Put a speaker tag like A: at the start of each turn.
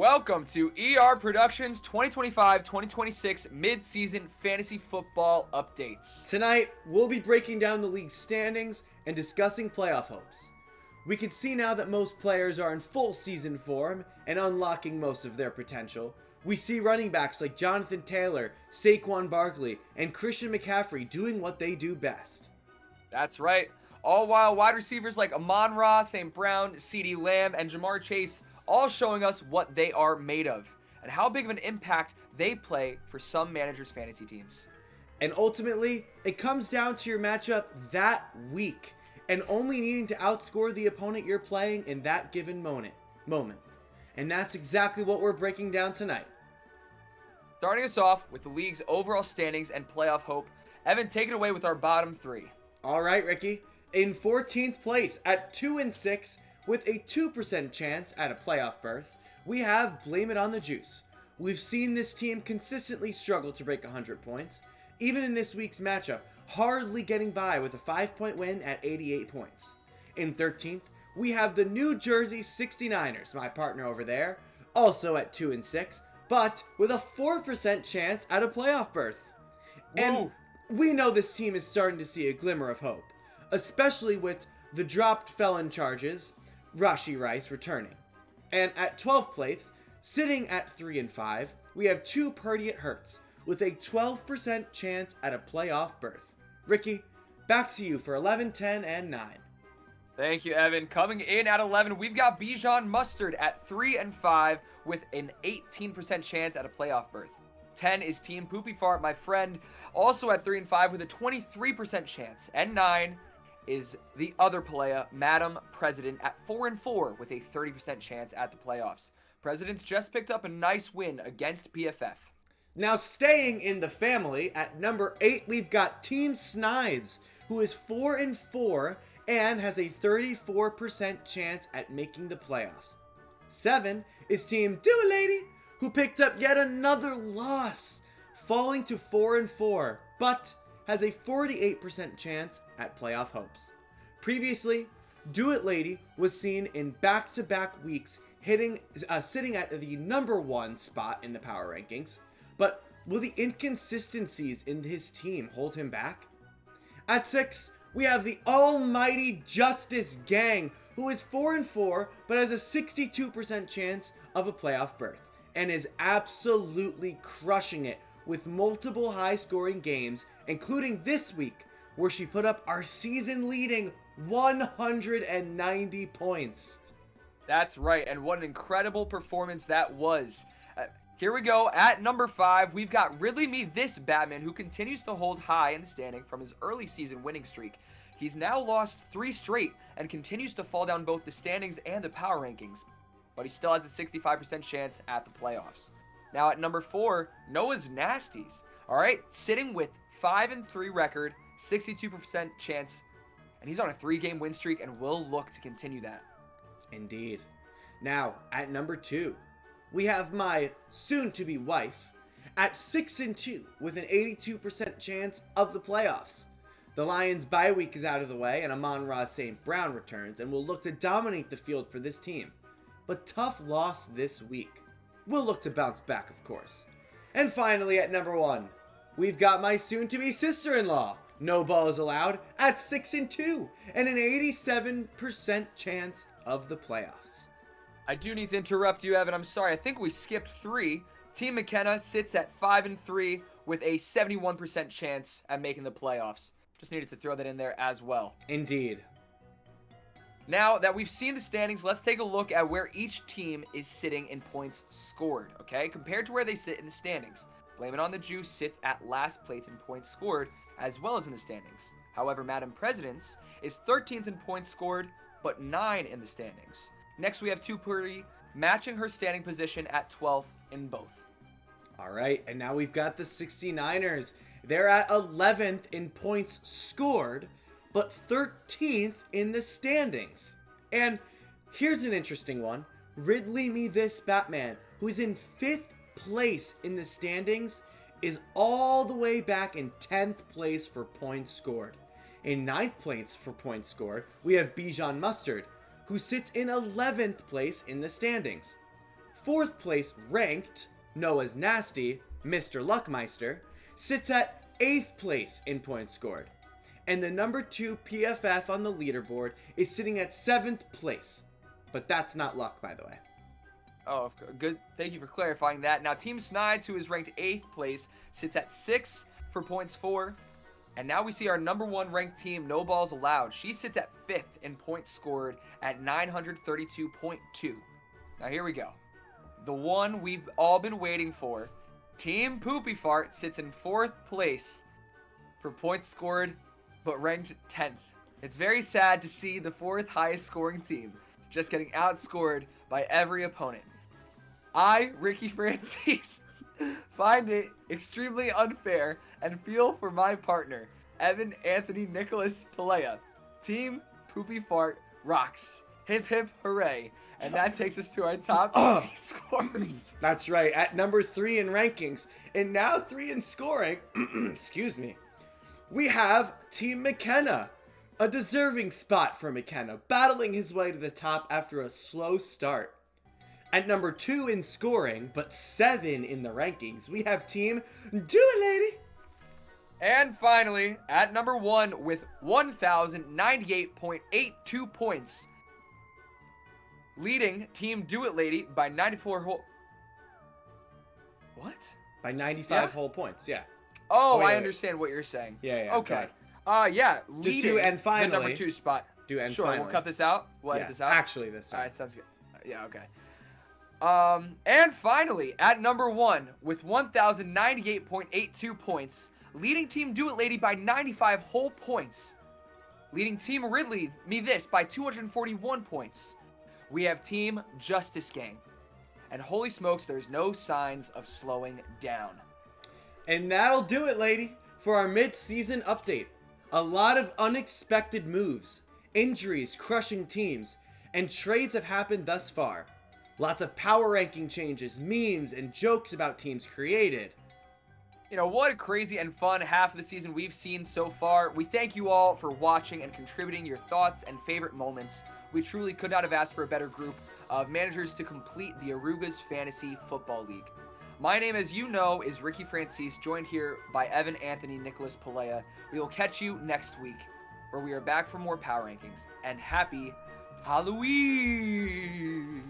A: Welcome to ER Productions 2025-2026 mid-season fantasy football updates.
B: Tonight, we'll be breaking down the league's standings and discussing playoff hopes. We can see now that most players are in full season form and unlocking most of their potential. We see running backs like Jonathan Taylor, Saquon Barkley, and Christian McCaffrey doing what they do best.
A: That's right. All while wide receivers like Amon-Ra, St. Brown, CeeDee Lamb, and Ja'Marr Chase all showing us what they are made of and how big of an impact they play for some managers' fantasy teams.
B: And ultimately, it comes down to your matchup that week and only needing to outscore the opponent you're playing in that given moment. And that's exactly what we're breaking down tonight.
A: Starting us off with the league's overall standings and playoff hope, Evan, take it away with our bottom three.
B: All right, Ricky. In 14th place at 2-6 with a 2% chance at a playoff berth, we have Blame It on the Juice. We've seen this team consistently struggle to break 100 points, even in this week's matchup, hardly getting by with a 5-point win at 88 points. In 13th, we have the New Jersey 69ers, my partner over there, also at 2-6, but with a 4% chance at a playoff berth. And we know this team is starting to see a glimmer of hope, especially with the dropped felon charges, Rashee Rice returning. And at 12th place, sitting at 3-5, we have two Purdy at Hurts, with a 12% chance at a playoff berth. Ricky, back to you for 11, 10, and 9.
A: Thank you, Evan. Coming in at 11, we've got Bijan Mustard at 3-5 with an 18% chance at a playoff berth. 10 is Team Poopy Fart, my friend, also at 3-5 with a 23% chance. And 9 is the other player, Madam President, at 4-4 with a 30% chance at the playoffs. President's just picked up a nice win against PFF.
B: Now staying in the family, at number 8 we've got Team Snides, who is 4-4 and has a 34% chance at making the playoffs. 7 is Team Do It Lady, who picked up yet another loss, falling to 4-4, but has a 48% chance at playoff hopes. Previously, Do It Lady was seen in back-to-back weeks sitting at the number 1 spot in the power rankings, but will the inconsistencies in his team hold him back? At 6, we have the almighty Justice Gang, who is 4-4 but has a 62% chance of a playoff berth and is absolutely crushing it with multiple high-scoring games, including this week, where she put up our season-leading 190 points.
A: That's right, and what an incredible performance that was. Here we go. At number 5, we've got Ridley Me This Batman, who continues to hold high in the standing from his early season winning streak. He's now lost 3 straight and continues to fall down both the standings and the power rankings, but he still has a 65% chance at the playoffs. Now at number 4, Noah's Nasties. All right, sitting with 5-3 record, 62% chance, and he's on a 3-game win streak and will look to continue that.
B: Indeed. Now at number 2, we have my soon-to-be wife at 6-2 with an 82% chance of the playoffs. The Lions' bye week is out of the way, and Amon-Ra St. Brown returns and will look to dominate the field for this team. But tough loss this week. We'll look to bounce back, of course. And finally, at number 1, we've got my soon-to-be sister-in-law, No Balls Allowed, at 6-2 and an 87% chance of the playoffs.
A: I do need to interrupt you, Evan. I'm sorry. I think we skipped 3. Team McKenna sits at 5-3 with a 71% chance at making the playoffs. Just needed to throw that in there as well.
B: Indeed.
A: Now that we've seen the standings, let's take a look at where each team is sitting in points scored, okay? Compared to where they sit in the standings. Blame It on the Juice sits at last place in points scored, as well as in the standings. However, Madam President's is 13th in points scored, but 9 in the standings. Next, we have Too Purdy, matching her standing position at 12th in both.
B: All right, and now we've got the 69ers. They're at 11th in points scored, but 13th in the standings. And here's an interesting one. Ridley Me This Batman, who is in 5th place in the standings, is all the way back in 10th place for points scored. In 9th place for points scored, we have Bijan Mustard, who sits in 11th place in the standings. 4th place ranked Noah's Nasty, Mr. Luckmeister, sits at 8th place in points scored. And the number 2 PFF on the leaderboard is sitting at 7th place. But that's not luck, by the way.
A: Oh, good. Thank you for clarifying that. Now, Team Snides, who is ranked 8th place, sits at 6 for points for. And now we see our number 1 ranked team, No Balls Allowed. She sits at 5th in points scored at 932.2. Now, here we go. The one we've all been waiting for. Team Poopy Fart sits in 4th place for points scored, but ranked 10th. It's very sad to see the 4th highest scoring team just getting outscored by every opponent. I, Ricky Francis, find it extremely unfair and feel for my partner, Evan Anthony Nicholas Pelea. Team Poopy Fart rocks. Hip hip hooray. And that takes us to our top 3 scorers.
B: That's right, at number 3 in rankings, and now 3 in scoring, excuse me, we have Team McKenna. A deserving spot for McKenna, battling his way to the top after a slow start. At number 2 in scoring, but 7 in the rankings, we have Team Do It Lady.
A: And finally, at number 1 with 1,098.82 points, leading Team Do It Lady by 94 whole... What?
B: By 95 whole points, yeah.
A: Oh,
B: wait,
A: I
B: wait.
A: understand what you're saying.
B: Yeah, go
A: Okay.
B: ahead.
A: Yeah,
B: Just
A: leading
B: do and finally.
A: the number 2 spot.
B: Do and
A: sure,
B: finally.
A: we'll cut this out. We'll edit
B: Yeah,
A: this out.
B: actually this time.
A: All right, sounds good. Yeah, okay. And finally, at number 1 with 1,098.82 points, leading Team Do It Lady by 95 whole points, leading Team Ridley Me This by 241 points, we have Team Justice Gang. And holy smokes, there's no signs of slowing down.
B: And that'll do it, lady, for our mid-season update. A lot of unexpected moves, injuries crushing teams, and trades have happened thus far. Lots of power ranking changes, memes, and jokes about teams created.
A: You know, what a crazy and fun half of the season we've seen so far. We thank you all for watching and contributing your thoughts and favorite moments. We truly could not have asked for a better group of managers to complete the Aruga's Fantasy Football League. My name, as you know, is Ricky Francis, joined here by Evan Anthony Nicholas Pelea. We will catch you next week, where we are back for more power rankings. And happy Halloween!